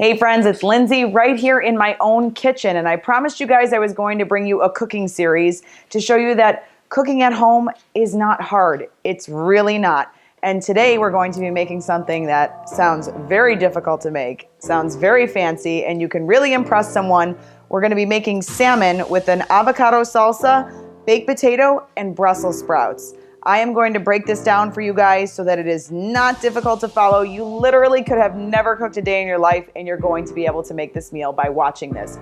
Hey friends, it's Lindsay right here in my own kitchen, and I promised you guys I was going to bring you a cooking series to show you that cooking at home is not hard. It's really not. And today we're going to be making something that sounds very difficult to make, sounds very fancy, and you can really impress someone. We're going to be making salmon with an avocado salsa, baked potato, and Brussels sprouts. I am going to break this down for you guys so that it is not difficult to follow. You literally could have never cooked a day in your life, and you're going to be able to make this meal by watching this.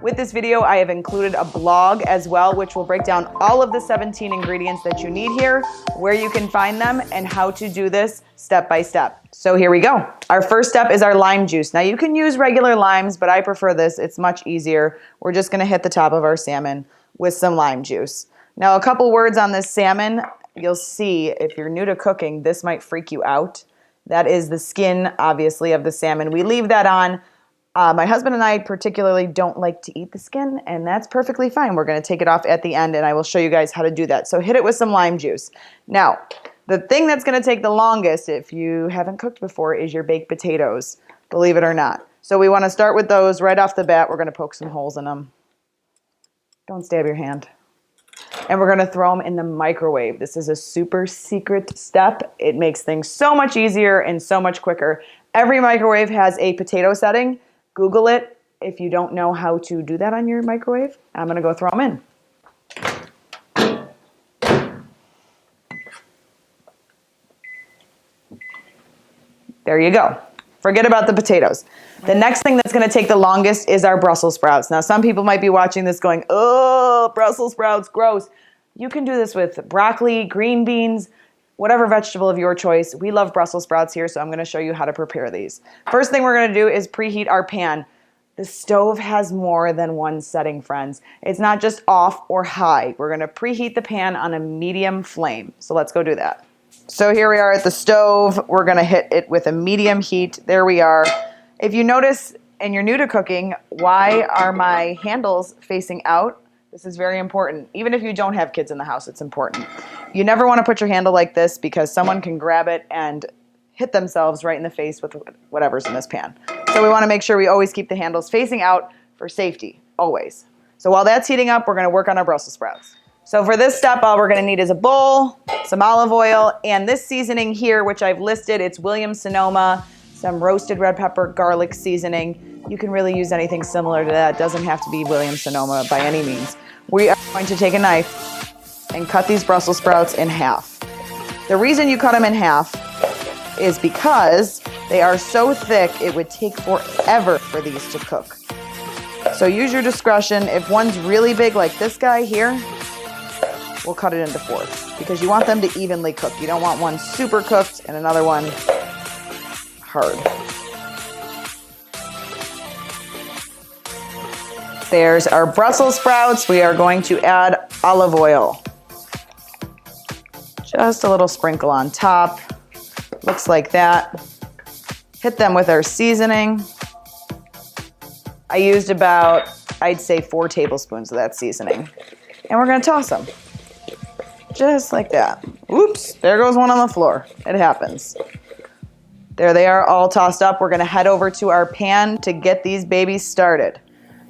With this video, I have included a blog as well, which will break down all of the 17 ingredients that you need here, where you can find them, and how to do this step by step. So here we go. Our first step is our lime juice. Now you can use regular limes, but I prefer this. It's much easier. We're just gonna hit the top of our salmon with some lime juice. Now a couple words on this salmon. You'll see, if you're new to cooking, this might freak you out. That is the skin, obviously, of the salmon. We leave that on. My husband and I particularly don't like to eat the skin, and that's perfectly fine. We're going to take it off at the end, and I will show you guys how to do that. So hit it with some lime juice. Now, the thing that's going to take the longest, if you haven't cooked before, is your baked potatoes, believe it or not. So we want to start with those right off the bat. We're going to poke some holes in them. Don't stab your hand. And we're going to throw them in the microwave. This is a super secret step. It makes things so much easier and so much quicker. Every microwave has a potato setting. Google it if you don't know how to do that on your microwave. I'm going to go throw them in. There you go. Forget about the potatoes. The next thing that's going to take the longest is our Brussels sprouts. Now, some people might be watching this going, oh, Brussels sprouts, gross. You can do this with broccoli, green beans, whatever vegetable of your choice. We love Brussels sprouts here, so I'm going to show you how to prepare these. First thing we're going to do is preheat our pan. The stove has more than one setting, friends. It's not just off or high. We're going to preheat the pan on a medium flame. So let's go do that. So here we are at the stove. We're going to hit it with a medium heat. There we are. If you notice and you're new to cooking, why are my handles facing out? This is very important. Even if you don't have kids in the house, it's important. You never want to put your handle like this because someone can grab it and hit themselves right in the face with whatever's in this pan. So we want to make sure we always keep the handles facing out for safety, always. So while that's heating up, we're going to work on our Brussels sprouts. So for this step, all we're going to need is a bowl, some olive oil, and this seasoning here, which I've listed, it's Williams-Sonoma, some roasted red pepper, garlic seasoning. You can really use anything similar to that. It doesn't have to be Williams-Sonoma by any means. We are going to take a knife and cut these Brussels sprouts in half. The reason you cut them in half is because they are so thick, it would take forever for these to cook. So use your discretion. If one's really big like this guy here, we'll cut it into fourths because you want them to evenly cook. You don't want one super cooked and another one hard. There's our Brussels sprouts. We are going to add olive oil. Just a little sprinkle on top. Looks like that. Hit them with our seasoning. I used about, I'd say 4 tablespoons of that seasoning. And we're going to toss them. Just like that. Oops, there goes one on the floor. It happens. There they are, all tossed up. We're gonna head over to our pan to get these babies started.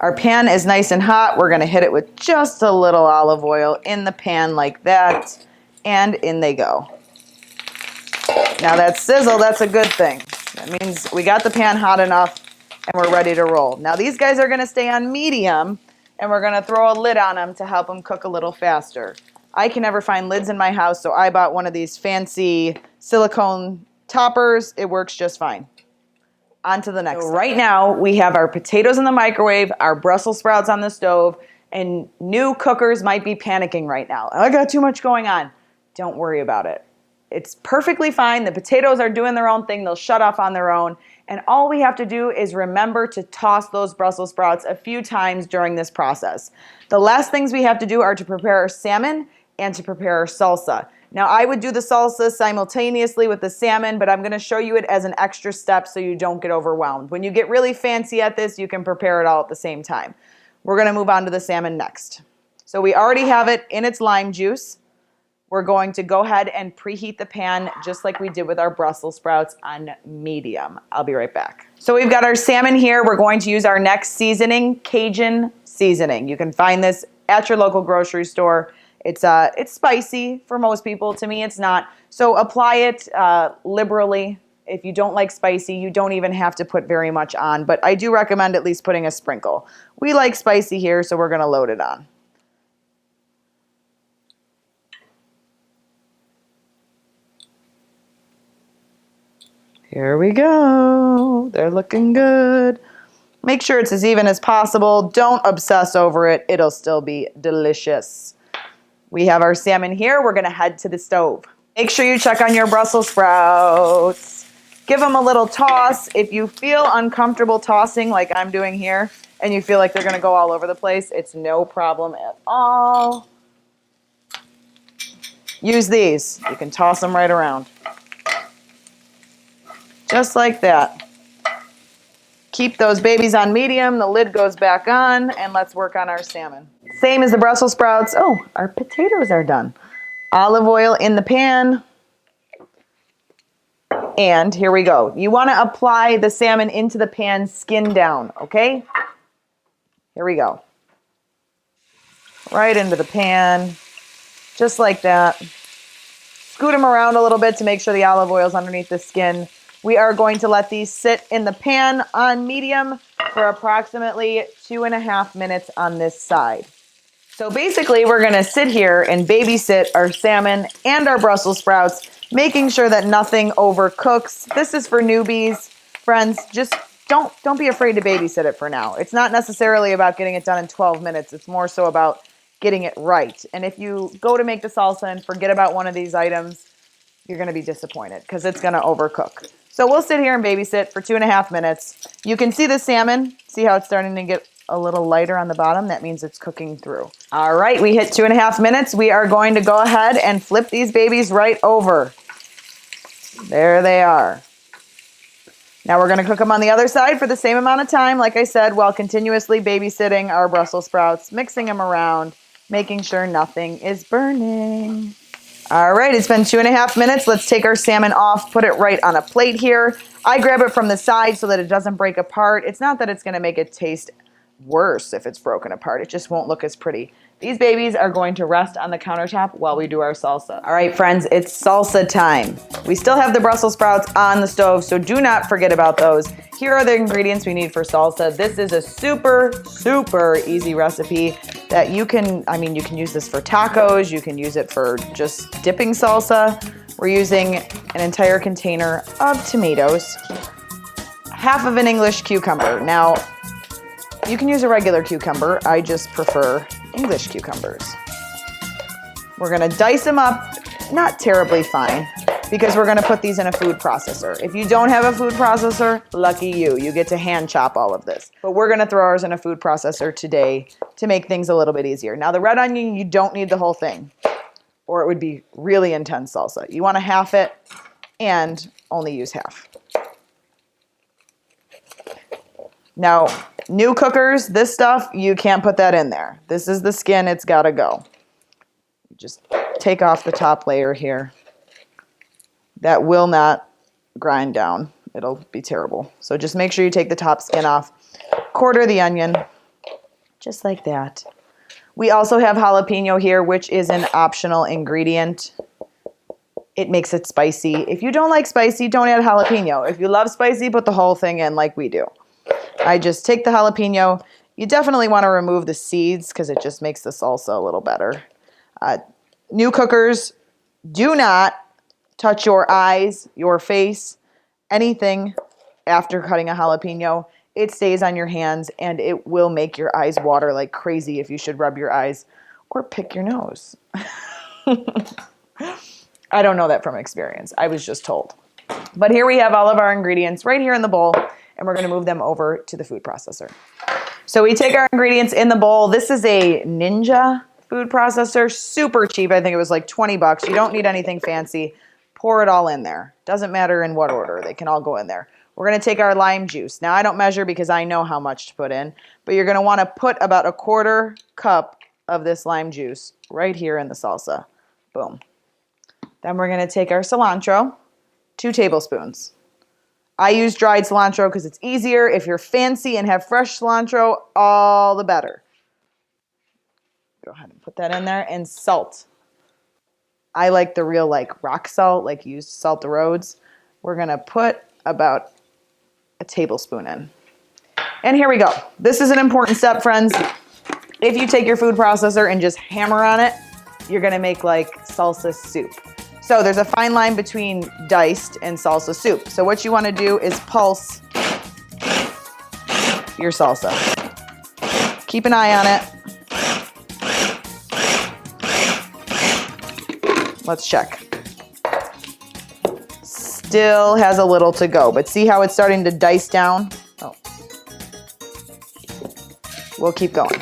Our pan is nice and hot. We're gonna hit it with just a little olive oil in the pan like that, and in they go. Now that sizzle, that's a good thing. That means we got the pan hot enough and we're ready to roll. Now these guys are gonna stay on medium, and we're gonna throw a lid on them to help them cook a little faster. I can never find lids in my house, so I bought one of these fancy silicone toppers. It works just fine. On to the next. So right now, we have our potatoes in the microwave, our Brussels sprouts on the stove, and new cookers might be panicking right now. I got too much going on. Don't worry about it. It's perfectly fine. The potatoes are doing their own thing. They'll shut off on their own. And all we have to do is remember to toss those Brussels sprouts a few times during this process. The last things we have to do are to prepare our salmon and to prepare our salsa. Now I would do the salsa simultaneously with the salmon, but I'm going to show you it as an extra step so you don't get overwhelmed. When you get really fancy at this, you can prepare it all at the same time. We're going to move on to the salmon next. So we already have it in its lime juice. We're going to go ahead and preheat the pan just like we did with our Brussels sprouts on medium. I'll be right back. So we've got our salmon here. We're going to use our next seasoning, Cajun seasoning. You can find this at your local grocery store. It's spicy for most people. To me, it's not. So apply it liberally. If you don't like spicy, you don't even have to put very much on. But I do recommend at least putting a sprinkle. We like spicy here, so we're going to load it on. Here we go. They're looking good. Make sure it's as even as possible. Don't obsess over it. It'll still be delicious. We have our salmon here. We're going to head to the stove. Make sure you check on your Brussels sprouts. Give them a little toss. If you feel uncomfortable tossing like I'm doing here and you feel like they're going to go all over the place, it's no problem at all. Use these. You can toss them right around. Just like that. Keep those babies on medium. The lid goes back on, and let's work on our salmon. Same as the Brussels sprouts. Oh, our potatoes are done. Olive oil in the pan. And here we go. You want to apply the salmon into the pan, skin down, okay? Here we go. Right into the pan, just like that. Scoot them around a little bit to make sure the olive oil is underneath the skin. We are going to let these sit in the pan on medium for approximately 2.5 minutes on this side. So basically, we're going to sit here and babysit our salmon and our Brussels sprouts, making sure that nothing overcooks. This is for newbies. Friends, just don't be afraid to babysit it for now. It's not necessarily about getting it done in 12 minutes. It's more so about getting it right. And if you go to make the salsa and forget about one of these items, you're going to be disappointed because it's going to overcook. So we'll sit here and babysit for 2.5 minutes. You can see the salmon. See how it's starting to get a little lighter on the bottom? That means it's cooking through. All right, we hit 2.5 minutes. We are going to go ahead and flip these babies right over. There they are. Now we're going to cook them on the other side for the same amount of time, like I said, while continuously babysitting our Brussels sprouts, mixing them around, making sure nothing is burning. All right, it's been 2.5 minutes. Let's take our salmon off, put it right on a plate here. I grab it from the side so that it doesn't break apart. It's not that it's going to make it taste worse if it's broken apart. It just won't look as pretty. These babies are going to rest on the countertop while we do our salsa. All right, friends, it's salsa time. We still have the Brussels sprouts on the stove, so do not forget about those. Here are the ingredients we need for salsa. This is a super, super easy recipe that you can use this for tacos. You can use it for just dipping salsa. We're using an entire container of tomatoes, half of an English cucumber. Now, you can use a regular cucumber. I just prefer English cucumbers. We're gonna dice them up, not terribly fine, because we're gonna put these in a food processor. If you don't have a food processor, lucky you. You get to hand chop all of this. But we're gonna throw ours in a food processor today to make things a little bit easier. Now the red onion, you don't need the whole thing, or it would be really intense salsa. You wanna half it and only use half. Now, new cookers, this stuff, you can't put that in there. This is the skin, it's gotta go. Just take off the top layer here. That will not grind down. It'll be terrible. So just make sure you take the top skin off. Quarter the onion, just like that. We also have jalapeno here, which is an optional ingredient. It makes it spicy. If you don't like spicy, don't add jalapeno. If you love spicy, put the whole thing in like we do. I just take the jalapeno. You definitely want to remove the seeds because it just makes the salsa a little better. New cookers, do not touch your eyes, your face, anything after cutting a jalapeno. It stays on your hands and it will make your eyes water like crazy if you should rub your eyes or pick your nose. I don't know that from experience. I was just told. But here we have all of our ingredients right here in the bowl, and we're going to move them over to the food processor. So we take our ingredients in the bowl. This is a Ninja food processor, super cheap. I think it was like 20 bucks. You don't need anything fancy. Pour it all in there. Doesn't matter in what order. They can all go in there. We're going to take our lime juice. Now, I don't measure because I know how much to put in, but you're going to want to put about 1/4 cup of this lime juice right here in the salsa. Boom. Then we're going to take our cilantro, 2 tablespoons. I use dried cilantro because it's easier. If you're fancy and have fresh cilantro, all the better. Go ahead and put that in there. And salt. I like the real rock salt, like you use to salt the roads. We're going to put about a tablespoon in. And here we go. This is an important step, friends. If you take your food processor and just hammer on it, you're going to make salsa soup. So there's a fine line between diced and salsa soup. So what you want to do is pulse your salsa. Keep an eye on it. Let's check. Still has a little to go, but see how it's starting to dice down? Oh. We'll keep going.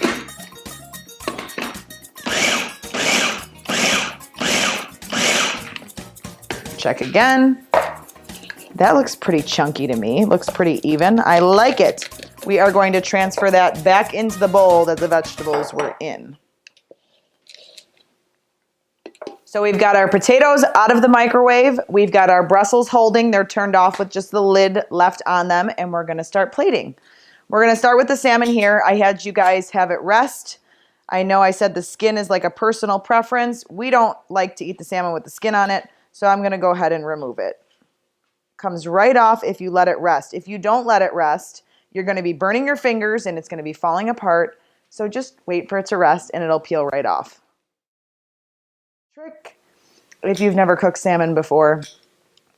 Check again. That looks pretty chunky to me. Looks pretty even. I like it. We are going to transfer that back into the bowl that the vegetables were in. So we've got our potatoes out of the microwave. We've got our Brussels holding. They're turned off with just the lid left on them, and we're gonna start plating. We're gonna start with the salmon here. I had you guys have it rest. I know I said the skin is like a personal preference. We don't like to eat the salmon with the skin on it, so I'm gonna go ahead and remove it. Comes right off if you let it rest. If you don't let it rest, you're gonna be burning your fingers and it's gonna be falling apart. So just wait for it to rest and it'll peel right off. Trick, if you've never cooked salmon before,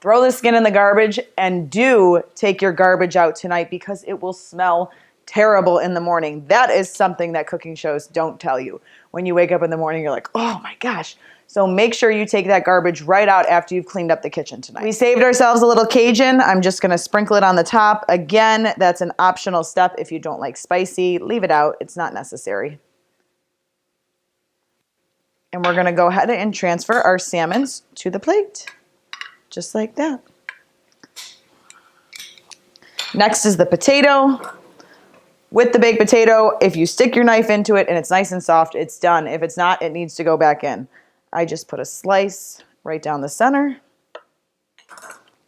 throw the skin in the garbage and do take your garbage out tonight because it will smell terrible in the morning. That is something that cooking shows don't tell you. When you wake up in the morning, you're like, oh my gosh. So make sure you take that garbage right out after you've cleaned up the kitchen tonight. We saved ourselves a little Cajun. I'm just gonna sprinkle it on the top. Again, that's an optional step. If you don't like spicy, leave it out. It's not necessary. And we're gonna go ahead and transfer our salmons to the plate, just like that. Next is the potato. With the baked potato, if you stick your knife into it and it's nice and soft, it's done. If it's not, it needs to go back in. I just put a slice right down the center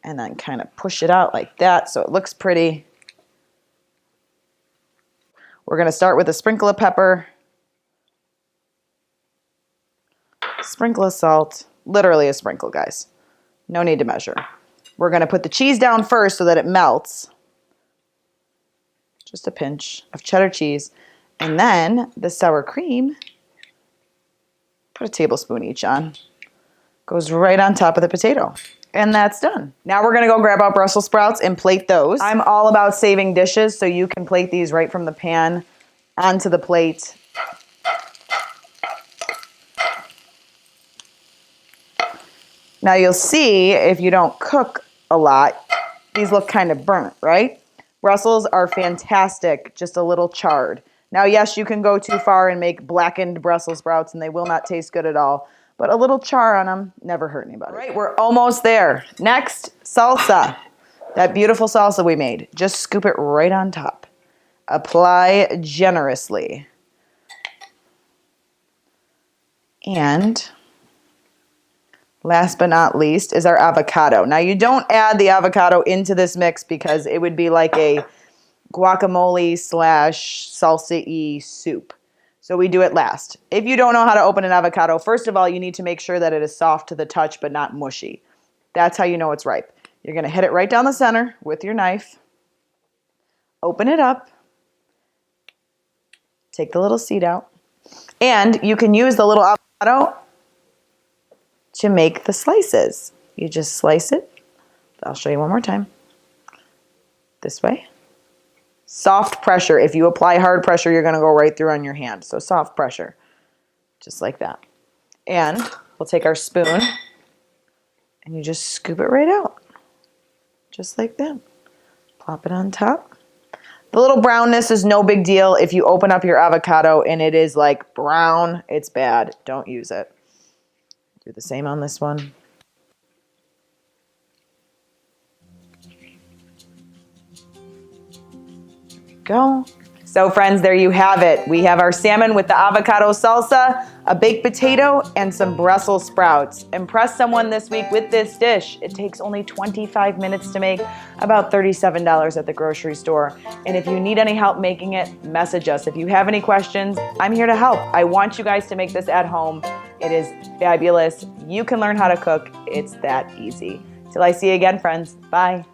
and then kind of push it out like that so it looks pretty. We're gonna start with a sprinkle of pepper, sprinkle of salt, literally a sprinkle, guys. No need to measure. We're gonna put the cheese down first so that it melts. Just a pinch of cheddar cheese. And then the sour cream, put a tablespoon each on. Goes right on top of the potato. And that's done. Now we're gonna go grab out Brussels sprouts and plate those. I'm all about saving dishes, so you can plate these right from the pan onto the plate. Now you'll see, if you don't cook a lot, these look kind of burnt, right? Brussels are fantastic, just a little charred. Now, yes, you can go too far and make blackened Brussels sprouts and they will not taste good at all, but a little char on them never hurt anybody. All right, we're almost there. Next, salsa. That beautiful salsa we made. Just scoop it right on top. Apply generously. And last but not least is our avocado. Now you don't add the avocado into this mix because it would be like a guacamole slash salsa-y soup. So we do it last. If you don't know how to open an avocado, first of all, you need to make sure that it is soft to the touch but not mushy. That's how you know it's ripe. You're gonna hit it right down the center with your knife. Open it up. Take the little seed out. And you can use the little avocado to make the slices. You just slice it. I'll show you one more time. This way. Soft pressure. If you apply hard pressure, you're gonna go right through on your hand. So soft pressure, just like that. And we'll take our spoon and you just scoop it right out. Just like that. Plop it on top. The little brownness is no big deal. If you open up your avocado and it is like brown, it's bad. Don't use it. Do the same on this one. There we go. So friends, there you have it. We have our salmon with the avocado salsa, a baked potato, and some Brussels sprouts. Impress someone this week with this dish. It takes only 25 minutes to make, about $37 at the grocery store. And if you need any help making it, message us. If you have any questions, I'm here to help. I want you guys to make this at home. It is fabulous. You can learn how to cook. It's that easy. Till I see you again, friends. Bye.